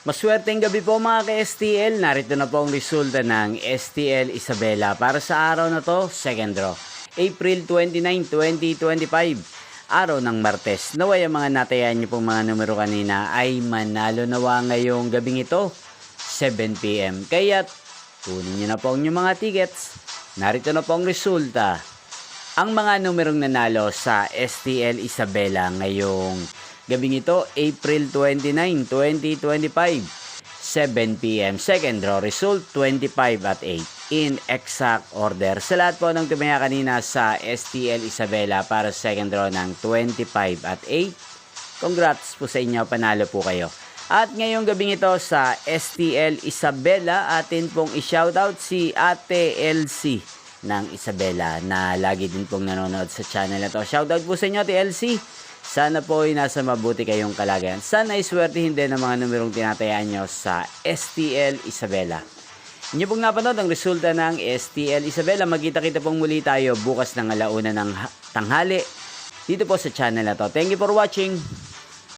Maswerteng gabi po mga ka-STL. Narito na po ang resulta ng STL Isabela para sa araw na to, second draw. April 29, 2025. Araw ng Martes. Naway ang mga natayan niyo pong mga numero kanina ay manalo nawa ngayong gabing ito, 7 PM. Kaya't kunin niyo na po ang inyong mga tickets. Narito na po ang resulta. Ang mga numerong nanalo sa STL Isabela ngayong gabing ito, April 29, 2025, 7 PM. Second draw result, 25 at 8. In exact order. Sa lahat po ng tumaya kanina sa STL Isabela para sa second draw ng 25 at 8. Congrats po sa inyo, panalo po kayo. At ngayong gabing ito sa STL Isabela, atin pong i-shoutout si Ate LC ng Isabela na lagi din pong nanonood sa channel na to. Shoutout po sa inyo, Ate LC. Sana po ay nasa mabuti kayong kalagayan. Sana iswertihin din ang mga numerong tinatayaan nyo sa STL Isabela. Inyo pong napanood ang resulta ng STL Isabela. Magkita-kita pong muli tayo bukas ng alauna ng tanghali dito po sa channel na to. Thank you for watching.